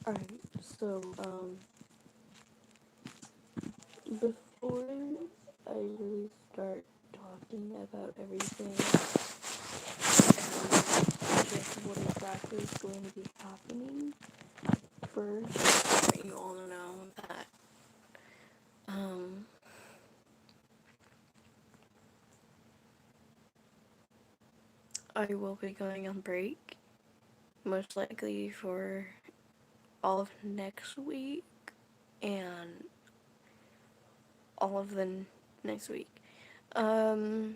Alright, so, before I really start talking about everything and just what exactly is going to be happening, first, let you all know that, I will be going on break, most likely for all of next week and all of the next week. Um,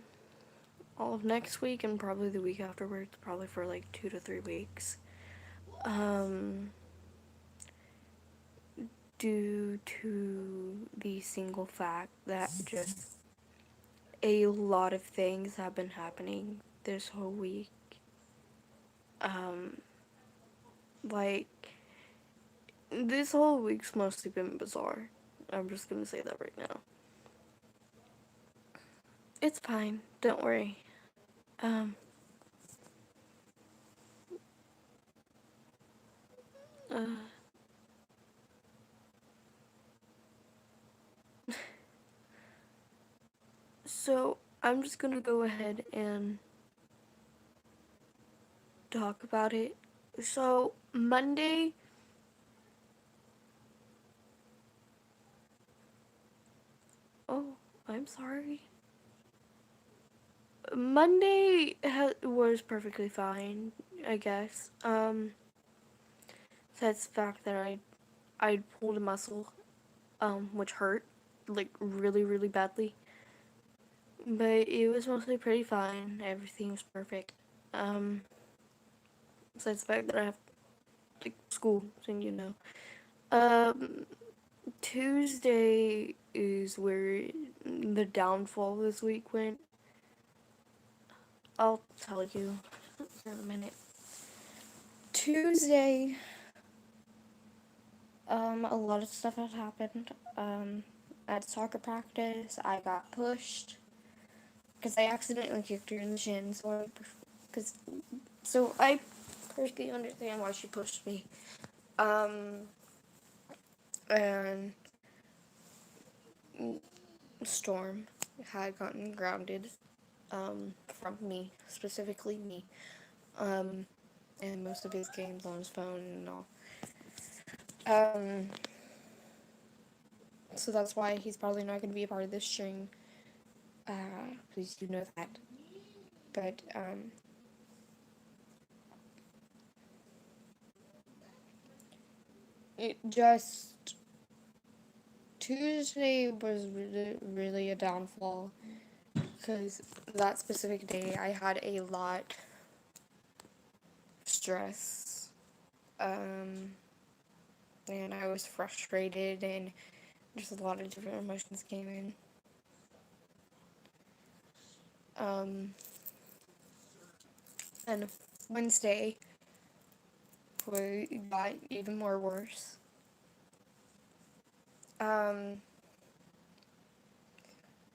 all of next week and probably the week afterwards, probably for like 2 to 3 weeks. Um, due to the single fact that just a lot of things have been happening this whole week. Um, like, this whole week's mostly been bizarre. I'm just gonna say that right now. It's fine, don't worry. Um, uh, so I'm just gonna go ahead and talk about it. So, Monday, oh, I'm sorry. Monday was perfectly fine, I guess. That's the fact that I pulled a muscle, which hurt, like really really badly. But it was mostly pretty fine. Everything was perfect. Um, besides the fact that I have like school, and Um, Tuesday is where the downfall this week went. I'll tell you in a minute. Tuesday, a lot of stuff had happened. At soccer practice, I got pushed because I accidentally kicked her in the shin. Because I perfectly understand why she pushed me. Um, and Storm had gotten grounded. From me, specifically me. And most of his games on his phone and all. Um, so that's why he's probably not going to be a part of this stream. Please do know that. But, it just, Tuesday was really, really a downfall, because that specific day I had a lot of stress, and I was frustrated, and just a lot of different emotions came in. And Wednesday got even more worse. Um,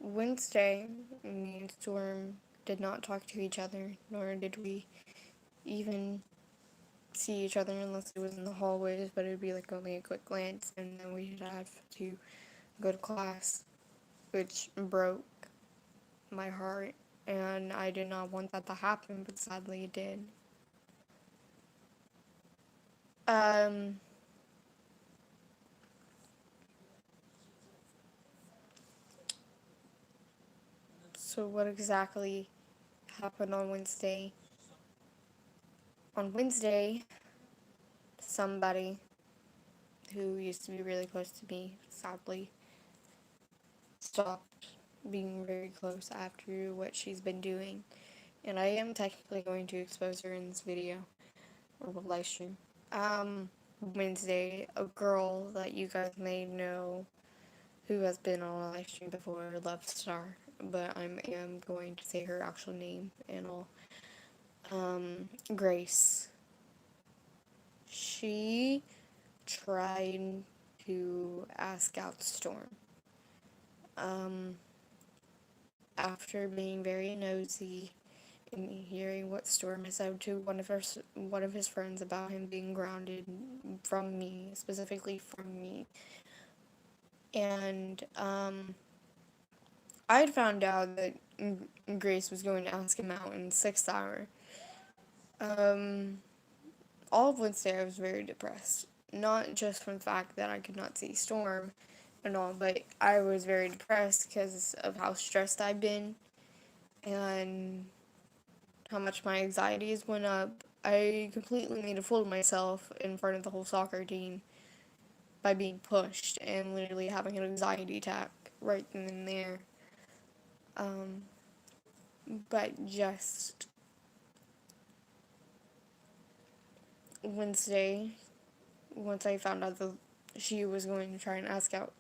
Wednesday, me and Storm did not talk to each other, nor did we even see each other unless it was in the hallways, but it would be like only a quick glance, and then we'd have to go to class, which broke my heart, and I did not want that to happen, but sadly it did. Um, so what exactly happened on Wednesday? On Wednesday, somebody who used to be really close to me sadly stopped being very close after what she's been doing. And I am technically going to expose her in this video or live stream. Wednesday, a girl that you guys may know who has been on a live stream before, Love Star, but I am going to say her actual name and all. Grace. She tried to ask out Storm. After being very nosy and hearing what Storm has said to one of his friends about him being grounded from me, specifically from me. And I had found out that Grace was going to ask him out in the 6th hour. All of Wednesday I was very depressed. Not just from the fact that I could not see Storm and all, but I was very depressed because of how stressed I've been and how much my anxieties went up. I completely made a fool of myself in front of the whole soccer team by being pushed and literally having an anxiety attack right then and there. But just Wednesday, once I found out that she was going to try and ask out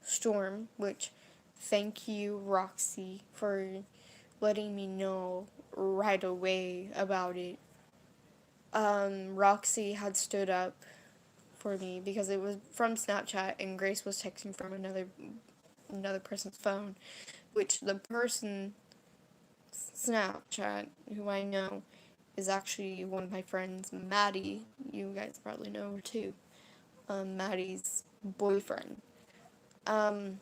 Storm, which thank you, Roxy, for letting me know right away about it. Roxy had stood up for me because it was from Snapchat and Grace was texting from another person's phone, which the person Snapchat who I know is actually one of my friends, Maddie. You guys probably know her too. Maddie's boyfriend. Um,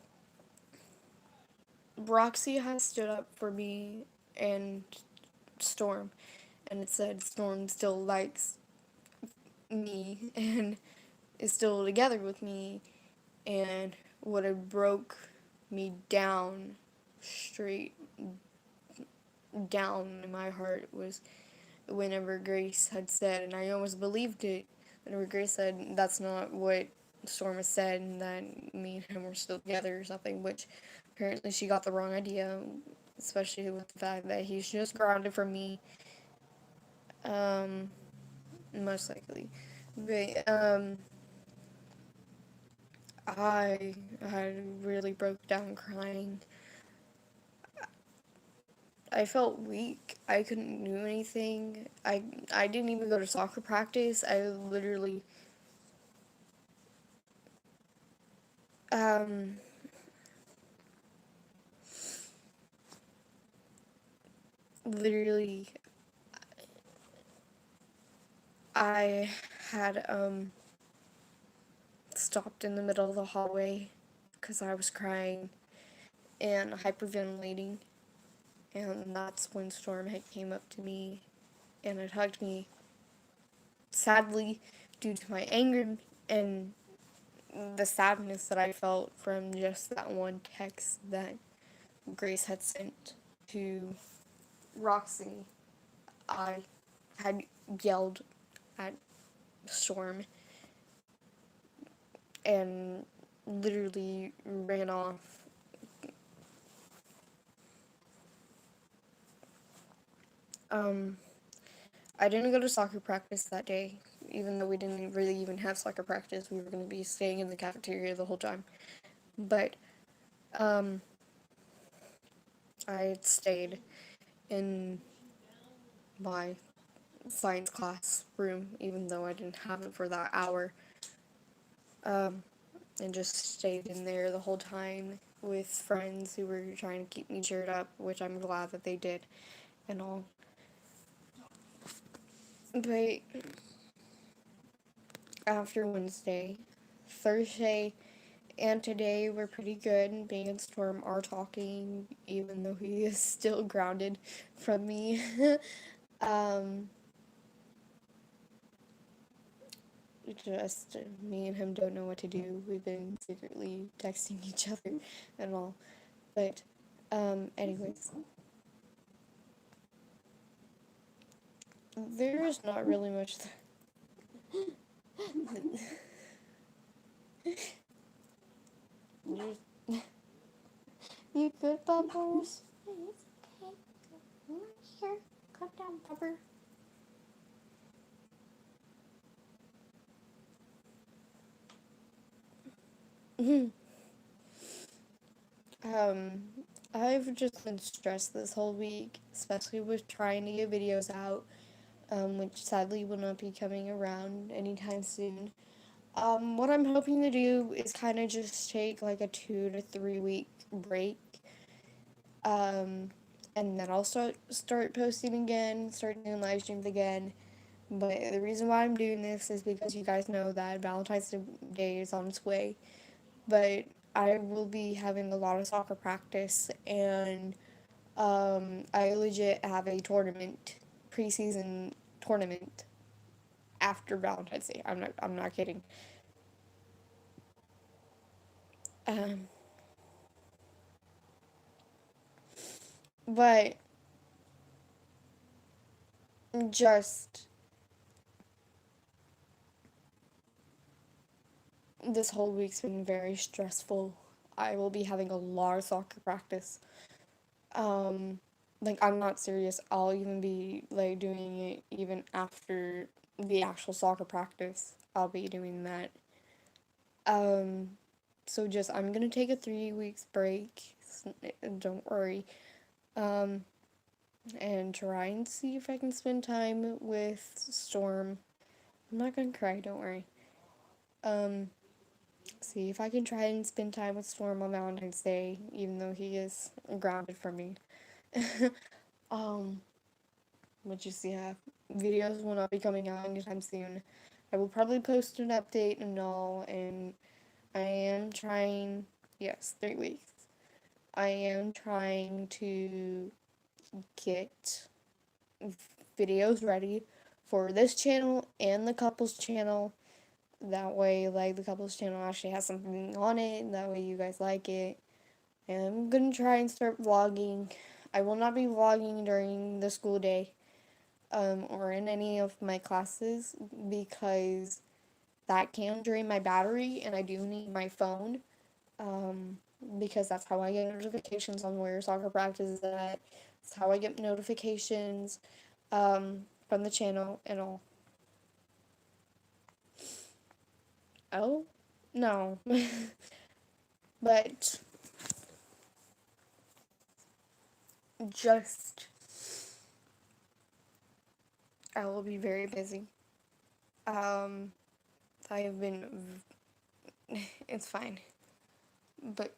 Roxy has stood up for me and Storm, and it said Storm still likes me and is still together with me, and what had broke me down, straight down in my heart, was whenever Grace had said, and I almost believed it, whenever Grace said that's not what Storm has said, and that me and him were still together or something, which apparently she got the wrong idea, especially with the fact that he's just grounded from me, most likely. But, I really broke down crying. I felt weak. I couldn't do anything. I didn't even go to soccer practice. I um literally I had stopped in the middle of the hallway because I was crying and hyperventilating, and that's when Storm had came up to me and had hugged me. Sadly, due to my anger and the sadness that I felt from just that one text that Grace had sent to Roxy, I had yelled at Storm and literally ran off. I didn't go to soccer practice that day, even though we didn't really even have soccer practice. We were going to be staying in the cafeteria the whole time. But, I had stayed in my science class room, even though I didn't have it for that hour. And just stayed in there the whole time with friends who were trying to keep me cheered up, which I'm glad that they did and all. But after Wednesday, Thursday, and today were pretty good. Bang and Storm are talking, even though he is still grounded from me. um, just me and him don't know what to do. We've been secretly texting each other and all. But, anyways. There is not really much. You good, Bubbles? It's okay. I'm right here. Calm down, Bubber. um, I've just been stressed this whole week, especially with trying to get videos out, which sadly will not be coming around anytime soon. What I'm hoping to do is kind of just take like a 2 to 3 week break, and then I'll start posting again, start doing live streams again. But the reason why I'm doing this is because you guys know that Valentine's Day is on its way. But I will be having a lot of soccer practice, and I legit have a tournament, preseason tournament after Valentine's Day. I'm not kidding. Um, but just this whole week's been very stressful. I will be having a lot of soccer practice. Um, like I'm not serious. I'll even be like doing it even after the actual soccer practice. I'll be doing that. Um, so just I'm gonna take a 3 weeks break. Don't worry. Um, and try and see if I can spend time with Storm. I'm not gonna cry. Don't worry. Um, see if I can try and spend time with Storm on Valentine's Day, even though he is grounded from me. um, but just yeah, videos will not be coming out anytime soon. I will probably post an update and all, and I am trying. Yes, 3 weeks. I am trying to get videos ready for this channel and the couples channel. That way, like, the couples channel actually has something on it. That way, you guys like it. And I'm gonna try and start vlogging. I will not be vlogging during the school day, or in any of my classes, because that can drain my battery, and I do need my phone. Um, because that's how I get notifications on where soccer practice is at. It's how I get notifications, from the channel and all. Oh, no. But just, I will be very busy. Um, I have been, it's fine, but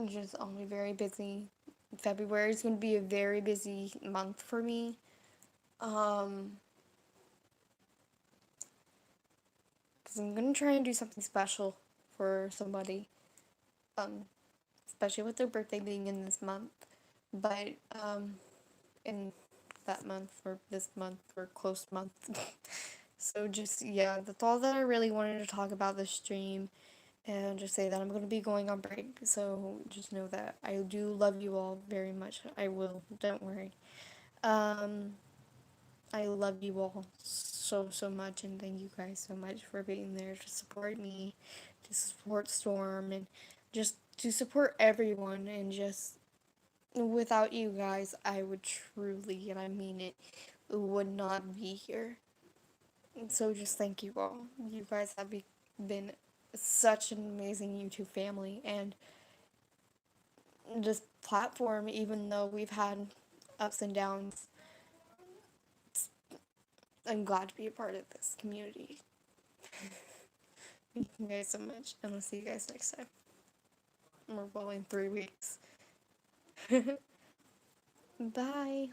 just I'll be very busy. February is going to be a very busy month for me. Um, because I'm going to try and do something special for somebody. Um, especially with their birthday being in this month. But, in that month or this month or close month. So just yeah, that's all that I really wanted to talk about this stream, and just say that I'm gonna be going on break. So just know that I do love you all very much. I will. Don't worry. Um, I love you all so much, and thank you guys so much for being there to support me, to support Storm, and just to support everyone. And just without you guys, I would truly, and I mean it, would not be here. So just thank you all. You guys have been such an amazing YouTube family, and this platform, even though we've had ups and downs, I'm glad to be a part of this community. Thank you guys so much, and I'll see you guys next time. We're well in 3 weeks. Bye.